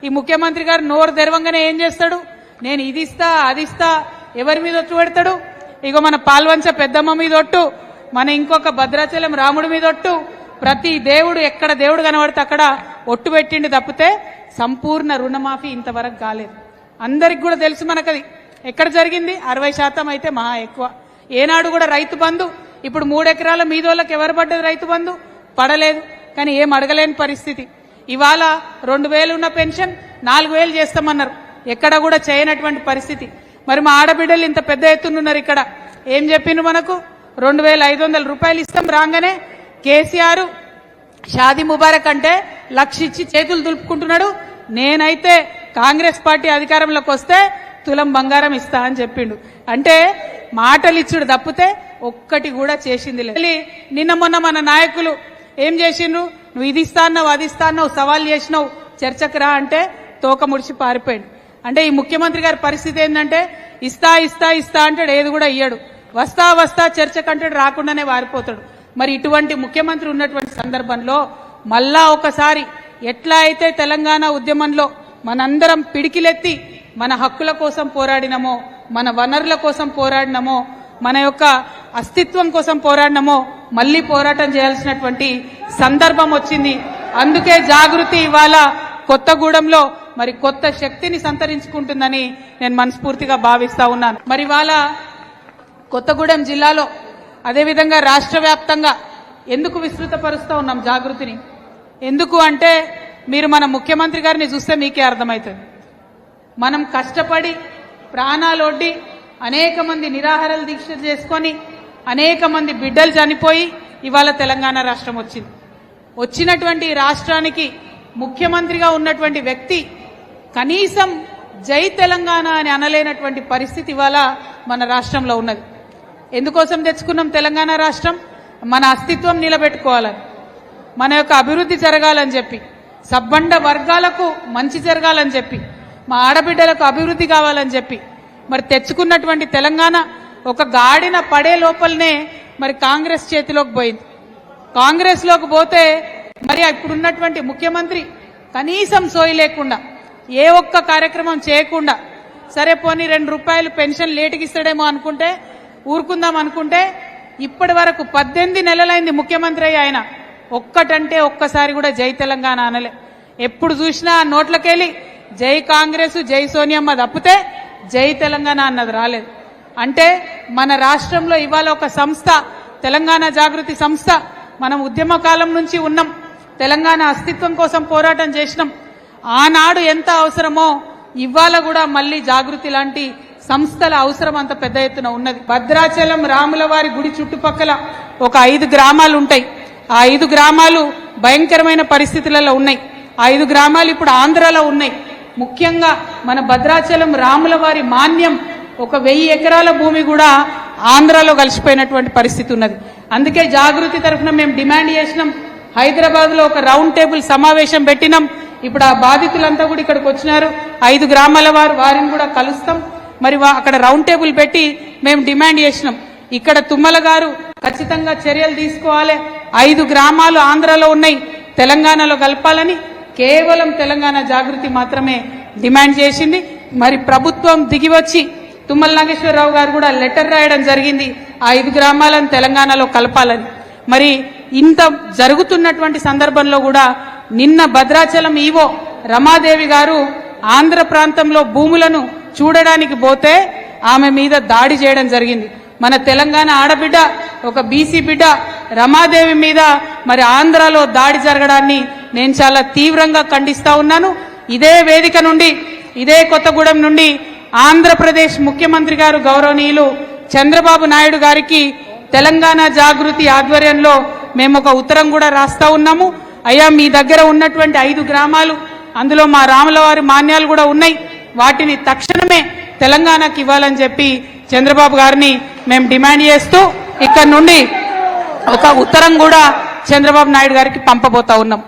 ఈ ముఖ్యమంత్రి గారు నోరు తెరవంగానే ఏం చేస్తాడు? నేను ఇది ఇస్తా అది ఇస్తా, ఎవరి మీద ఒట్టు పెడతాడు? ఇగో మన పాల్వంచ పెద్దమ్మ మీద ఒట్టు, మన ఇంకొక భద్రాచలం రాముడి మీద ఒట్టు, ప్రతి దేవుడు ఎక్కడ దేవుడు కనబడితే అక్కడ ఒట్టు పెట్టిండి తప్పితే సంపూర్ణ రుణమాఫీ ఇంతవరకు కాలేదు. అందరికి కూడా తెలుసు మనకది ఎక్కడ జరిగింది. 60% అయితే మహా ఎక్కువ. ఏనాడు కూడా రైతు బంధు, ఇప్పుడు 3 ఎకరాల మీదోళ్ళకి ఎవరు పడ్డది? రైతు బంధు పడలేదు. కానీ ఏం అడగలేని పరిస్థితి. ఇవాళ 2000 ఉన్న పెన్షన్ 4000 చేస్తామన్నారు, ఎక్కడ కూడా చేయనటువంటి పరిస్థితి. మరి మా ఆడబిడ్డలు ఇంత పెద్ద ఎత్తునున్నారు, ఇక్కడ ఏం చెప్పిండ్రు? మనకు 2500 రూపాయలు ఇస్తాం రాగానే కేసీఆర్ షాదీ ముబారక్ అంటే 1,00,000 ఇచ్చి చేతులు దులుపుకుంటున్నాడు. నేనైతే కాంగ్రెస్ పార్టీ అధికారంలోకి వస్తే తులం బంగారం ఇస్తా అని చెప్పిండు. అంటే మాటలు ఇచ్చుడు తప్పితే ఒక్కటి కూడా చేసింది లేదు. నిన్న మొన్న మన నాయకులు ఏం చేసిండ్రు? నువ్వు ఇది ఇస్తా అన్నావు అది ఇస్తా అన్నావు, సవాల్ చేసినావు, చర్చకు రా అంటే తోక ముడిచి పారిపోయాడు. అంటే ఈ ముఖ్యమంత్రి గారి పరిస్థితి ఏంటంటే ఇస్తా ఇస్తా ఇస్తా అంటాడు, ఏది కూడా ఇయ్యడు. వస్తా వస్తా చర్చకు అంటాడు, రాకుండానే వారిపోతాడు. మరి ఇటువంటి ముఖ్యమంత్రి ఉన్నటువంటి సందర్భంలో మళ్ళా ఒకసారి ఎట్లా అయితే తెలంగాణ ఉద్యమంలో మనందరం పిడికిలెత్తి మన హక్కుల కోసం పోరాడినమో, మన వనరుల కోసం పోరాడినమో, మన యొక్క అస్తిత్వం కోసం పోరాడినమో మళ్లీ పోరాటం చేయాల్సినటువంటి సందర్భం వచ్చింది. అందుకే జాగృతి ఇవాళ కొత్తగూడెంలో మరి కొత్త శక్తిని సంతరించుకుంటుందని నేను మనస్ఫూర్తిగా భావిస్తా ఉన్నాను. మరి ఇవాళ కొత్తగూడెం జిల్లాలో అదేవిధంగా రాష్ట్ర వ్యాప్తంగా ఎందుకు విస్తృతపరుస్తా ఉన్నాం జాగృతిని? ఎందుకు అంటే మీరు మన ముఖ్యమంత్రి గారిని చూస్తే మీకే అర్థమవుతుంది. మనం కష్టపడి ప్రాణాలొడ్డి అనేక మంది నిరాహారాలు దీక్ష చేసుకొని అనేక మంది బిడ్డలు చనిపోయి ఇవాళ తెలంగాణ రాష్ట్రం వచ్చింది. వచ్చినటువంటి రాష్ట్రానికి ముఖ్యమంత్రిగా ఉన్నటువంటి వ్యక్తి కనీసం జై తెలంగాణ అని అనలేనటువంటి పరిస్థితి ఇవాళ మన రాష్ట్రంలో ఉన్నది. ఎందుకోసం తెచ్చుకున్నాం తెలంగాణ రాష్ట్రం? మన అస్తిత్వం నిలబెట్టుకోవాలని, మన యొక్క అభివృద్ధి జరగాలని చెప్పి, సబ్బండ వర్గాలకు మంచి జరగాలని చెప్పి, మా ఆడబిడ్డలకు అభివృద్ధి కావాలని చెప్పి మరి తెచ్చుకున్నటువంటి తెలంగాణ ఒక గాడిన పడే లోపలనే మరి కాంగ్రెస్ చేతిలోకి పోయింది. కాంగ్రెస్ లోకి పోతే మరి ఇప్పుడున్నటువంటి ముఖ్యమంత్రి కనీసం సోయి లేకుండా ఏ ఒక్క కార్యక్రమం చేయకుండా, సరే పోనీ 2 రూపాయలు పెన్షన్ లేటుకి ఇస్తాడేమో అనుకుంటే ఊరుకుందాం అనుకుంటే ఇప్పటి వరకు 18 నెలలైంది ముఖ్యమంత్రి అయ్యి, ఆయన ఒక్కటంటే ఒక్కసారి కూడా జై తెలంగాణ అనలే. ఎప్పుడు చూసినా నోట్లకెళ్ళి జై కాంగ్రెస్ జై సోనియమ్మ తప్పితే జై తెలంగాణ అన్నది రాలేదు. అంటే మన రాష్ట్రంలో ఇవాళ ఒక సంస్థ, తెలంగాణ జాగృతి సంస్థ, మనం ఉద్యమ కాలం నుంచి ఉన్నాం, తెలంగాణ అస్తిత్వం కోసం పోరాటం చేసినాం. ఆనాడు ఎంత అవసరమో ఇవాళ కూడా మళ్లీ జాగృతి లాంటి సంస్థల అవసరం అంత పెద్ద ఎత్తున ఉన్నది. భద్రాచలం రాములవారి గుడి చుట్టుపక్కల ఒక 5 గ్రామాలు ఉంటాయి. ఆ 5 గ్రామాలు భయంకరమైన పరిస్థితులలో ఉన్నాయి. ఆ 5 గ్రామాలు ఇప్పుడు ఆంధ్రాలో ఉన్నాయి. ముఖ్యంగా మన భద్రాచలం రాములవారి మాన్యం ఒక 1000 ఎకరాల భూమి కూడా ఆంధ్రాలో కలిసిపోయినటువంటి పరిస్థితి ఉన్నది. అందుకే జాగృతి తరఫున మేము డిమాండ్ చేసినాం. హైదరాబాద్ లో ఒక రౌండ్ టేబుల్ సమావేశం పెట్టినాం. ఇప్పుడు ఆ బాధితులంతా కూడా ఇక్కడికి వచ్చినారు. 5 గ్రామాల వారిని కూడా కలుస్తాం. మరి అక్కడ రౌండ్ టేబుల్ పెట్టి మేము డిమాండ్ చేసినాం. ఇక్కడ తుమ్మల గారు ఖచ్చితంగా చర్యలు తీసుకోవాలి. 5 గ్రామాలు ఆంధ్రాలో ఉన్నాయి, తెలంగాణలో కలపాలని కేవలం తెలంగాణ జాగృతి మాత్రమే డిమాండ్ చేసింది. మరి ప్రభుత్వం దిగివచ్చి తుమ్మల నాగేశ్వరరావు గారు కూడా లెటర్ రాయడం జరిగింది, 5 గ్రామాలను తెలంగాణలో కలపాలని. మరి ఇంత జరుగుతున్నటువంటి సందర్భంలో కూడా నిన్న భద్రాచలం ఈవో రమాదేవి గారు ఆంధ్ర ప్రాంతంలో భూములను చూడడానికి పోతే ఆమె మీద దాడి చేయడం జరిగింది. మన తెలంగాణ ఆడబిడ్డ, ఒక బీసీ బిడ్డ రమాదేవి మీద మరి ఆంధ్రాలో దాడి జరగడాన్ని నేను చాలా తీవ్రంగా ఖండిస్తా ఉన్నాను. ఇదే వేదిక నుండి, ఇదే కొత్తగూడెం నుండి ఆంధ్రప్రదేశ్ ముఖ్యమంత్రి గారు గౌరవనీయులు చంద్రబాబు నాయుడు గారికి తెలంగాణ జాగృతి ఆధ్వర్యంలో మేము ఒక ఉత్తరం కూడా రాస్తా ఉన్నాము. అయ్యా, మీ దగ్గర ఉన్నటువంటి 5 గ్రామాలు, అందులో మా రాములవారి మాన్యాలు కూడా ఉన్నాయి, వాటిని తక్షణమే తెలంగాణకి ఇవ్వాలని చెప్పి చంద్రబాబు గారిని మేము డిమాండ్ చేస్తూ ఇక్కడ నుండి ఒక ఉత్తరం కూడా చంద్రబాబు నాయుడు గారికి పంపబోతా ఉన్నాం.